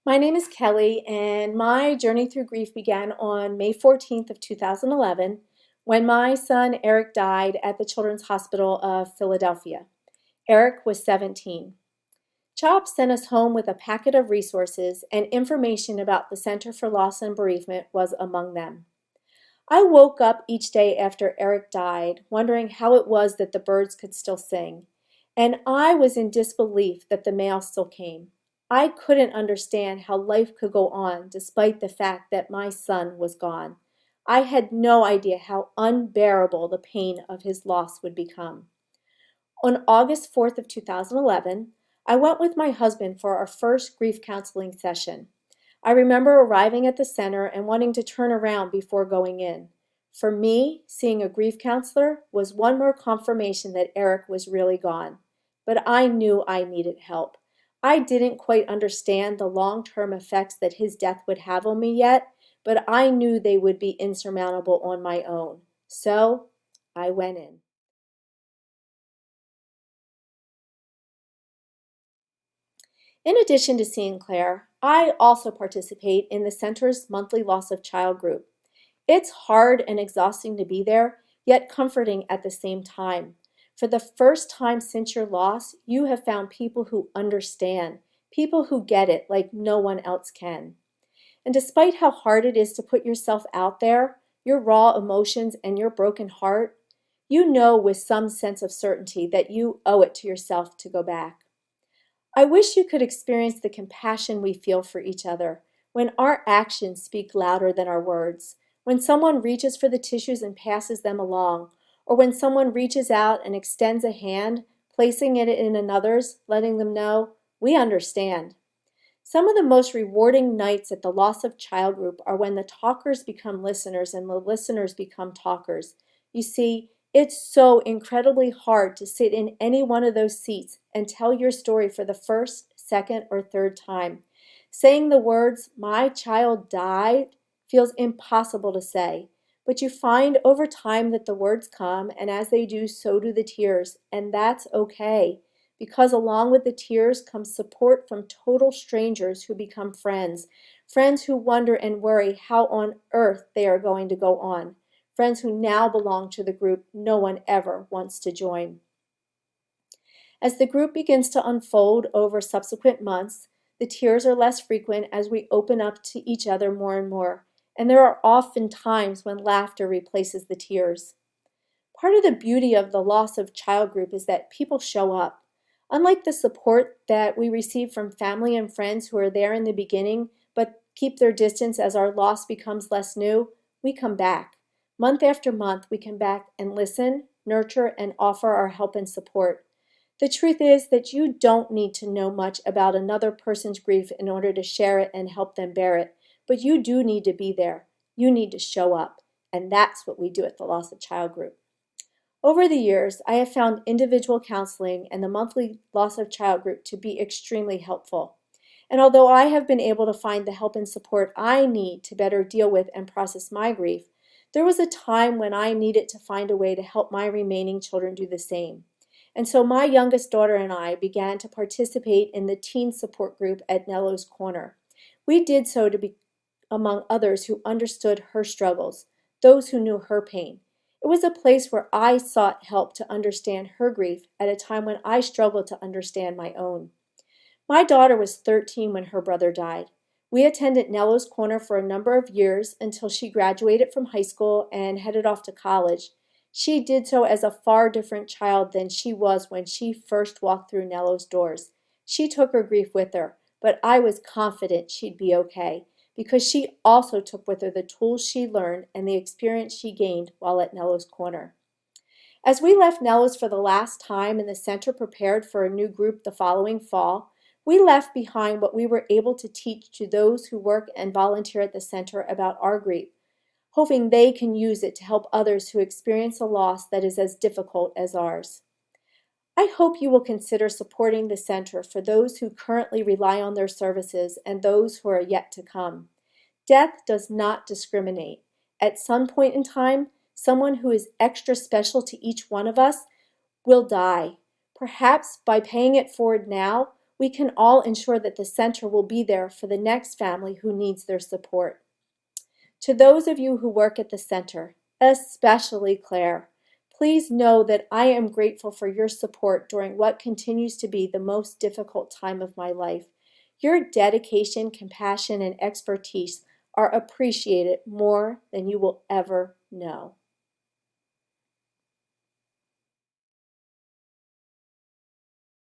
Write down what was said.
My name is Kelly, and my journey through grief began on May 14th of 2011 when my son Eric died at the Children's Hospital of Philadelphia. Eric was 17. CHOP sent us home with a packet of resources, and information about the Center for Loss and Bereavement was among them. I woke up each day after Eric died, wondering how it was that the birds could still sing, and I was in disbelief that the mail still came. I couldn't understand how life could go on despite the fact that my son was gone. I had no idea how unbearable the pain of his loss would become. On August 4th of 2011, I went with my husband for our first grief counseling session. I remember arriving at the center and wanting to turn around before going in. For me, seeing a grief counselor was one more confirmation that Eric was really gone. But I knew I needed help. I didn't quite understand the long-term effects that his death would have on me yet, but I knew they would be insurmountable on my own. So I went in. In addition to seeing Claire, I also participate in the center's monthly loss of child group. It's hard and exhausting to be there, yet comforting at the same time. For the first time since your loss, you have found people who understand, people who get it like no one else can. And despite how hard it is to put yourself out there, your raw emotions and your broken heart, you know with some sense of certainty that you owe it to yourself to go back. I wish you could experience the compassion we feel for each other when our actions speak louder than our words, when someone reaches for the tissues and passes them along, or when someone reaches out and extends a hand, placing it in another's, letting them know, we understand. Some of the most rewarding nights at the Loss of Child group are when the talkers become listeners and the listeners become talkers. You see, it's so incredibly hard to sit in any one of those seats and tell your story for the first, second, or third time. Saying the words, "my child died," feels impossible to say. But you find over time that the words come, and as they do, so do the tears, and that's okay. Because along with the tears comes support from total strangers who become friends, friends who wonder and worry how on earth they are going to go on, friends who now belong to the group no one ever wants to join. As the group begins to unfold over subsequent months, the tears are less frequent as we open up to each other more and more, and there are often times when laughter replaces the tears. Part of the beauty of the Loss of Child group is that people show up. Unlike the support that we receive from family and friends who are there in the beginning but keep their distance as our loss becomes less new, we come back. Month after month, we come back and listen, nurture, and offer our help and support. The truth is that you don't need to know much about another person's grief in order to share it and help them bear it, but you do need to be there. You need to show up, and that's what we do at the Loss of Child group. Over the years, I have found individual counseling and the monthly Loss of Child group to be extremely helpful. And although I have been able to find the help and support I need to better deal with and process my grief, there was a time when I needed to find a way to help my remaining children do the same. And so my youngest daughter and I began to participate in the teen support group at Nello's Corner. We did so to be among others who understood her struggles, those who knew her pain. It was a place where I sought help to understand her grief at a time when I struggled to understand my own. My daughter was 13 when her brother died. We attended Nello's Corner for a number of years until she graduated from high school and headed off to college. She did so as a far different child than she was when she first walked through Nello's doors. She took her grief with her, but I was confident she'd be okay because she also took with her the tools she learned and the experience she gained while at Nello's Corner. As we left Nello's for the last time and the center prepared for a new group the following fall, we left behind what we were able to teach to those who work and volunteer at the center about our grief, hoping they can use it to help others who experience a loss that is as difficult as ours. I hope you will consider supporting the center for those who currently rely on their services and those who are yet to come. Death does not discriminate. At some point in time, someone who is extra special to each one of us will die. Perhaps by paying it forward now, we can all ensure that the center will be there for the next family who needs their support. To those of you who work at the center, especially Claire, please know that I am grateful for your support during what continues to be the most difficult time of my life. Your dedication, compassion, and expertise are appreciated more than you will ever know.